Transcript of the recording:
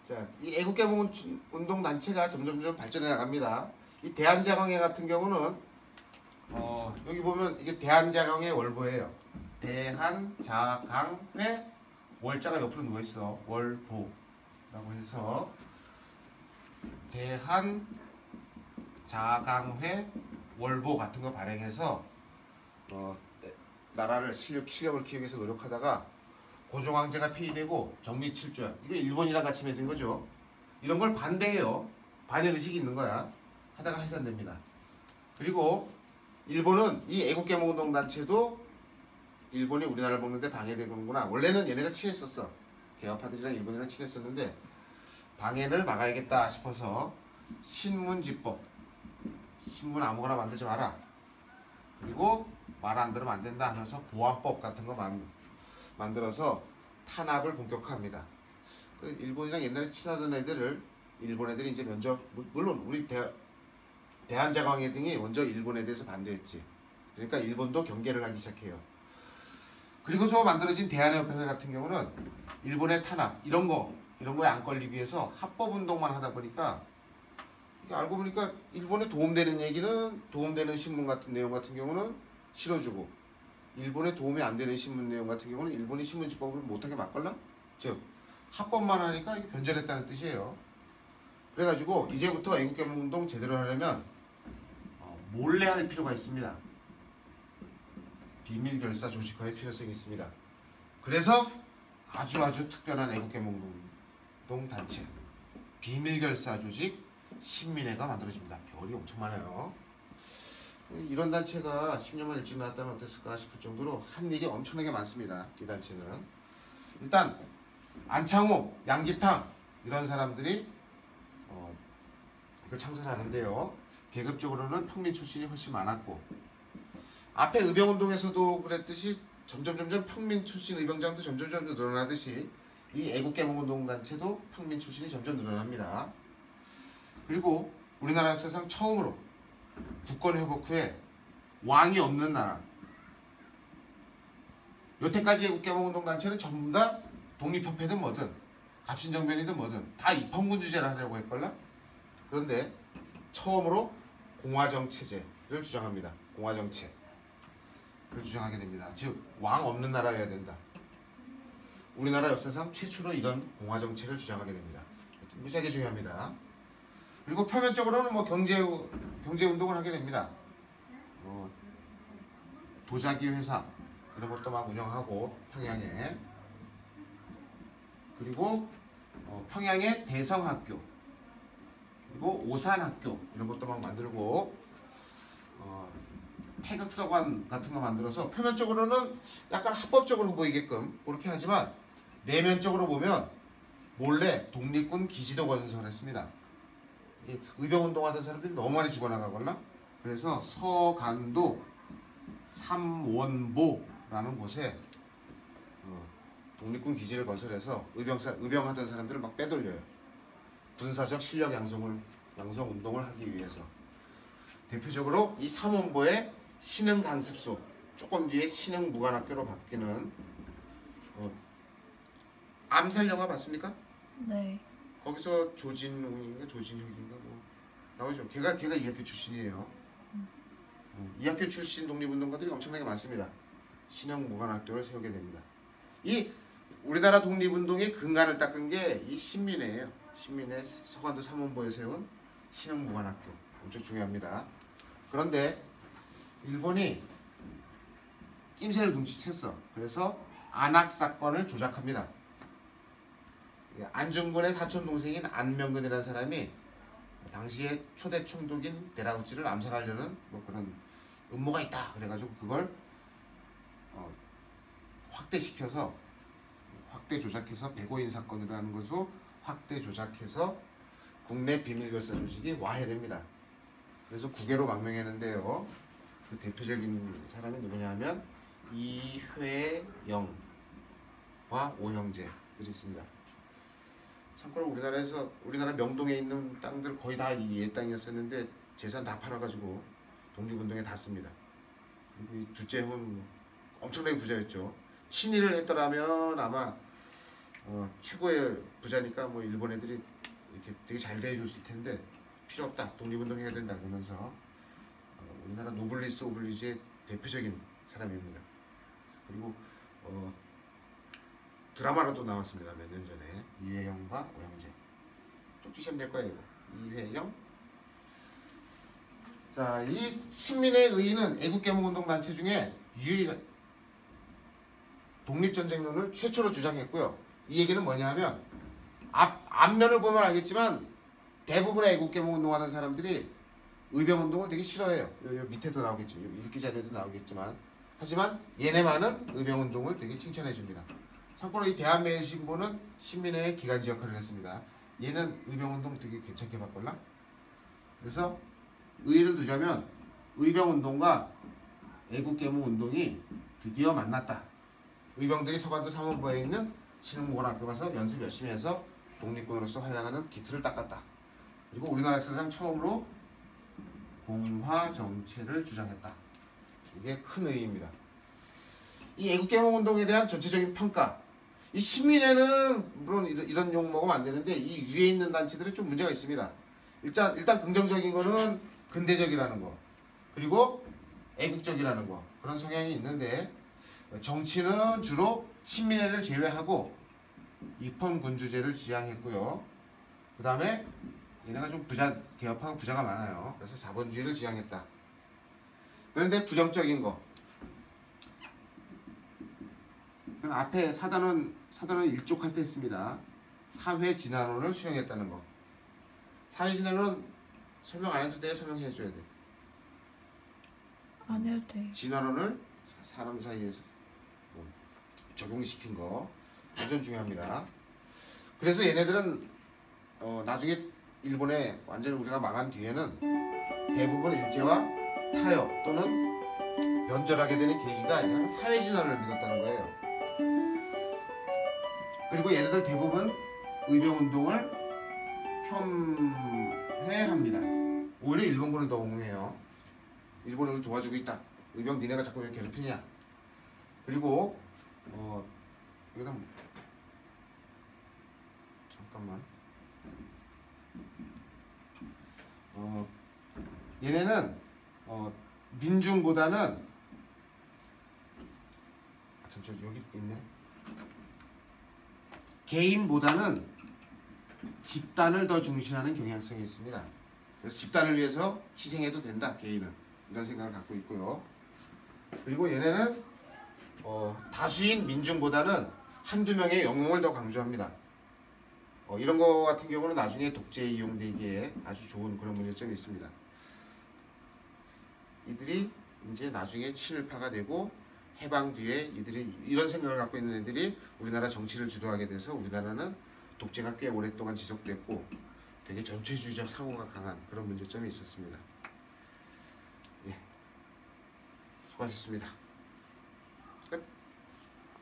자, 이 애국개몽 운동 단체가 점점 발전해 나갑니다. 이 대한자강회 같은 경우는 여기 보면 이게 대한자강회 월보예요. 대한자강회 월자가 옆으로 누워 있어. 월보라고 해서 대한자강회 월보 같은 거 발행해서 나라를 실력을 키우기 위해서 노력하다가 고종황제가 폐위되고 정리칠조약, 이거 일본이랑 같이 맺은 거죠. 이런 걸 반대해요. 반일 의식이 있는 거야. 하다가 해산됩니다. 그리고 일본은 이 애국개몽운동 단체도 일본이 우리나라를 먹는데 방해되는구나. 원래는 얘네가 친했었어. 개화파들이랑 일본이랑 친했었는데 방해를 막아야겠다 싶어서 신문지법, 신문 아무거나 만들지 마라. 그리고 말 안 들으면 안 된다 하면서 보안법 같은 거 만들어서 탄압을 본격화합니다. 일본이랑 옛날에 친하던 애들을 일본 애들이 이제 먼저, 물론 우리 대한자강회 등이 먼저 일본에 대해서 반대했지. 그러니까 일본도 경계를 하기 시작해요. 그리고서 만들어진 대한협회 같은 경우는 일본의 탄압 이런 거에 안 걸리기 위해서 합법운동만 하다 보니까 알고 보니까 일본에 도움되는 신문 같은 내용 같은 경우는 실어주고, 일본에 도움이 안 되는 신문 내용 같은 경우는 일본이 신문지법을 못하게 막걸라? 즉 합법만 하니까 변절했다는 뜻이에요. 그래가지고 이제부터 애국개몽운동 제대로 하려면 몰래 할 필요가 있습니다. 비밀결사 조직화의 필요성이 있습니다. 그래서 아주 특별한 애국개몽운동 단체 비밀결사 조직 신민회가 만들어집니다. 별이 엄청 많아요. 이런 단체가 10년만 일찍 나왔다면 어땠을까 싶을 정도로 한 일이 엄청나게 많습니다. 이 단체는 일단 안창호, 양기탕 이런 사람들이 이걸 창설하는데요. 계급적으로는 평민 출신이 훨씬 많았고, 앞에 의병운동에서도 그랬듯이 점점 평민 출신 의병장도 점점 늘어나듯이 이 애국개몽운동 단체도 평민 출신이 점점 늘어납니다. 그리고 우리나라 역사상 처음으로 국권 회복 후에 왕이 없는 나라, 여태까지 애국개몽운동 단체는 전부 다 독립협회든 뭐든 갑신정변이든 뭐든 다 입헌군주제를 하려고 했걸라. 그런데 처음으로 공화정체제를 주장합니다. 공화정체를 주장하게 됩니다. 즉 왕 없는 나라여야 된다. 우리나라 역사상 최초로 이런 공화정체를 주장하게 됩니다. 무지하게 중요합니다. 그리고 표면적으로는 뭐 경제운동을 하게 됩니다. 도자기 회사 이런 것도 막 운영하고 평양에, 그리고 평양에 대성학교, 그리고 오산학교 이런 것도 막 만들고 태극서관 같은 거 만들어서 표면적으로는 약간 합법적으로 보이게끔 그렇게 하지만 내면적으로 보면 몰래 독립군 기지도 건설했습니다. 의병운동하던 사람들이 너무 많이 죽어나가거나, 그래서 서간도 삼원보라는 곳에 독립군 기지를 건설해서 의병하던 사람들을 막 빼돌려요. 군사적 실력 양성 운동을 하기 위해서. 대표적으로 이 삼원보의 신흥강습소, 조금 뒤에 신흥무관학교로 바뀌는 암살 영화 봤습니까? 네. 거기서 조진웅인가 조진혁인가 뭐 나오죠. 걔가 이 학교 출신이에요. 이 학교 출신 독립운동가들이 엄청나게 많습니다. 신흥무관학교를 세우게 됩니다. 이 우리나라 독립운동의 근간을 닦은 게 이 신민회예요. 신민회 서간도 삼원보에 세운 신흥무관학교 엄청 중요합니다. 그런데 일본이 낌새를 눈치챘어. 그래서 안학 사건을 조작합니다. 안중근의 사촌 동생인 안명근이라는 사람이 당시에 초대 총독인 데라우치를 암살하려는 뭐 그런 음모가 있다. 그래가지고 그걸 확대 조작해서 배고인 사건이라는 것으로 확대 조작해서 국내 비밀결사 조직이 와해됩니다. 그래서 국외로 망명했는데요. 그 대표적인 사람이 누구냐면 이회영과 오형제들이 있습니다. 참고로 우리나라 명동에 있는 땅들 거의 다 얘 땅이었었는데 재산 다 팔아가지고 독립운동에 다 씁니다. 그리고 이 둘째 형은 엄청나게 부자였죠. 친일을 했더라면 아마 최고의 부자니까 뭐 일본 애들이 이렇게 되게 잘 대해줬을 텐데 필요 없다. 독립운동 해야 된다 그러면서 우리나라 노블리스 오블리주의 대표적인 사람입니다. 그리고 드라마로도 나왔습니다. 몇 년 전에 이회영과 오영재. 쪽지 시험 될 거예요. 이거. 이회영. 자, 이 신민의 의인은 애국개몽운동 단체 중에 유일한 독립전쟁론을 최초로 주장했고요. 이 얘기는 뭐냐면 앞면을 보면 알겠지만 대부분의 애국개몽운동하는 사람들이 의병운동을 되게 싫어해요. 요 밑에도 나오겠죠. 읽기 자료에도 나오겠지만 하지만 얘네만은 의병운동을 되게 칭찬해줍니다. 참고로 이 대한매일신보는 신민회의 기간지 역할을 했습니다. 얘는 의병운동 되게 괜찮게 바꿨나? 그래서 의의를 두자면 의병운동과 애국개몽운동이 드디어 만났다. 의병들이 서간도 3원부에 있는 신흥고등학교 가서 연습 열심히 해서 독립군으로서 활약하는 기틀을 닦았다. 그리고 우리나라 역사상 처음으로 공화 정체를 주장했다. 이게 큰 의의입니다. 이 애국개몽운동에 대한 전체적인 평가. 이 시민회는 물론 이런 욕 먹으면 안 되는데 이 위에 있는 단체들은 좀 문제가 있습니다. 일단 긍정적인 거는 근대적이라는 거, 그리고 애국적이라는 거, 그런 성향이 있는데 정치는 주로 신민회를 제외하고 입헌군주제를 지향했고요. 그 다음에 얘네가 좀 개혁파가 부자가 많아요. 그래서 자본주의를 지향했다. 그런데 부정적인 거. 앞에 사단원 일족할 때 했습니다. 사회 진화론을 수용했다는 거. 사회 진화론 설명 안 해도 돼? 설명해 줘야 돼. 안 해도 돼. 진화론을 사람 사이에서 적용시킨 거 완전 중요합니다. 그래서 얘네들은 나중에 일본에 완전히 우리가 망한 뒤에는 대부분 일제와 타협 또는 변절하게 되는 계기가 아니라 사회진화를 믿었다는 거예요. 그리고 얘네들 대부분 의병운동을 편애합니다. 오히려 일본군을 더 옹호해요. 일본을 도와주고 있다. 의병 니네가 자꾸 왜 괴롭히냐. 그리고 여기다 잠깐만. 얘네는 민중보다는 잠시만 여기 있네. 개인보다는 집단을 더 중시하는 경향성이 있습니다. 그래서 집단을 위해서 희생해도 된다. 개인은 이런 생각을 갖고 있고요. 그리고 얘네는 다수인 민중보다는 한두 명의 영웅을 더 강조합니다. 이런 거 같은 경우는 나중에 독재에 이용되기에 아주 좋은 그런 문제점이 있습니다. 이들이 이제 나중에 친일파가 되고 해방 뒤에 이들이 이런 생각을 갖고 있는 애들이 우리나라 정치를 주도하게 돼서 우리나라는 독재가 꽤 오랫동안 지속됐고 되게 전체주의적 사고가 강한 그런 문제점이 있었습니다. 예, 수고하셨습니다.